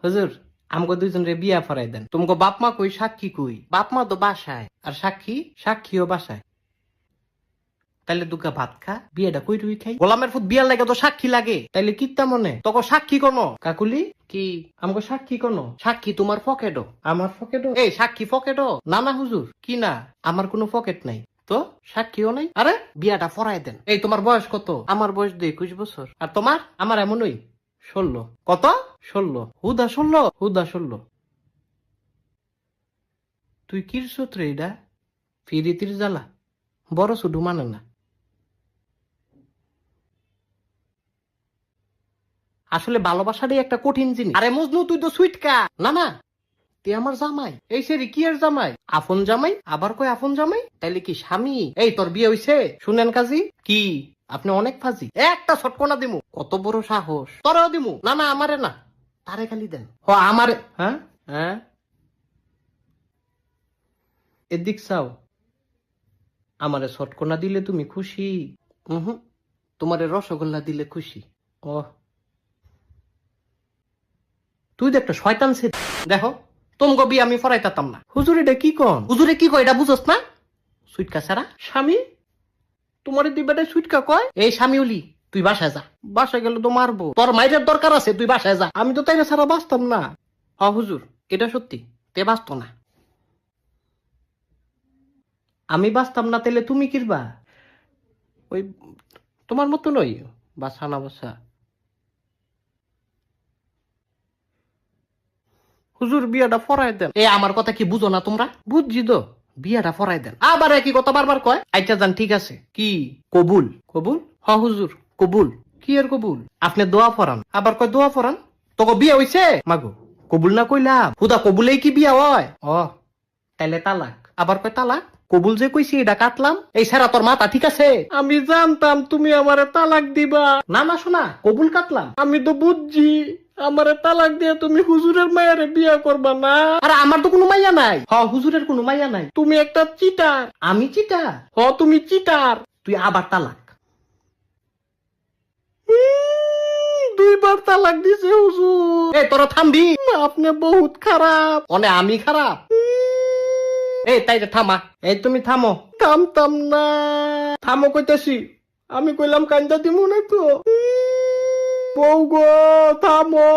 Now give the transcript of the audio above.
হুজুর আমাকে দুইজন রে বিয়া ফরাই দেন। তোমাকে বাপ মা কই, সাক্ষী কই? বাপ মা তো বাসায়, আর সাক্ষীও বাসায়। তাইলে দুগা ভাত খা, বিয়েটা কই রুই খাই। গোলামের ফুট বিয়ার লাগে তো সাক্ষী লাগে, তাইলে কিত্তা মনে তখন সাক্ষী কোন কাকুলি কি? আমাকে সাক্ষী কোন? সাক্ষী তোমার পকেটও, আমার পকেটও। এই সাক্ষী পকেটও না? না হুজুর, কি না, আমার কোনো পকেট নাই তো, সাক্ষীও নাই। আরে বিয়াটা ফরাই দেন। এই তোমার বয়স কত? আমার বয়স 21 বছর। আর তোমার? আমার এমনই 16। কত? 16। হুদা 16, হুদা 16। তুই কির সূত্রে এটা ফিরিতির জ্বালা বড় শুধু মানে না। আসলে ভালোবাসাটাই একটা কঠিন জিনিস। আরে মজনু তুই তো সুইটকা। না না, তুই আমার জামাই। এই সেরি কি এর জামাই? আপন জামাই, আবার কই আপন জামাই? তাইলে কি স্বামী? এই তোর বিয়ে হইছে? শুনেন কাজী কি, আপনি অনেক ফাজি। একটা ছটকনা দিমু। কত বড় সাহস, তোরাও দিমু। না না, আমারে না, তারে খালি দেন। হ আমারে। হ্যাঁ হ্যাঁ, এদিক চাও। আমারে ছটকনা দিলে তুমি খুশি? হুম, তোমারে রসগোল্লা দিলে খুশি। ও, তুই তো একটা শয়তান ছে। দেখো তোমাকে বিয়ে আমি ফরাইতাম না। হুজুর এটা কি কন? হুজুরে কি কয় এটা বুঝস না? সুইটকা ছাড়া স্বামী, তোমার দিবাটা সুইটকা কয়? এই স্বামীউলি, তুই বাসায় যা। বাসায় গেলে তো মারবো। তোর মাইরের দরকার আছে, তুই বাসায় যা। আমি তো তাই ছাড়া বাঁচতাম না। হ হুজুর, এটা সত্যি, তে বাঁচত না। আমি বাঁচতাম না, তাইলে তুমি কিরবা? ওই তোমার মতো নই, বাসা না বাসা। হুজুর বিয়াটা ফরাই দেন। এ আমার কথা কি বুঝো না তোমরা? বুঝছি তো, বিয়াটা ফরাই দেন। আবার একই কথা বারবার কয়। আচ্ছা যান, ঠিক আছে। কি কবুল? কবুল? হ হুজুর কবুল। কি এর কবুল? আপনি দোয়া ফরান, আবার কয় দোয়া ফরান। তোকে বিয়ে হইছে মাগো? কবুল না কইলাম, হুদা কবুলেই কি বিয়া হয়? ও তাইলে তালাক। আবার কয় তালাক। কবুল যে কইছি এটা কাটলাম। এই সারা তোর মাথা ঠিক আছে? আমি জানতাম তুমি আমারে তালাক দিবা। না না শোনা, কবুল কাটলাম। আমি তো বুঝছি আমারে তালাক দিয়ে তুমি হুজুরের মায়েরে বিয়া করবা না। আরে আমার তো কোনো মাইয়া নাই। হ হুজুরের কোনো মাইয়া নাই। তুমি একটা চিটার। আমি চিটার? হ তুমি চিটার। তুই আবার তালাক। 2বার তালাক দিছে হুজুর। এই তোরা থামবি? আপনি বহুত খারাপ। অনে আমি খারাপ? এই তাই থামা। এই তুমি থামো। থামতাম না। থামো কইতাছি। আমি কইলাম কান্দা দিমু না তো। বউ গো থামো।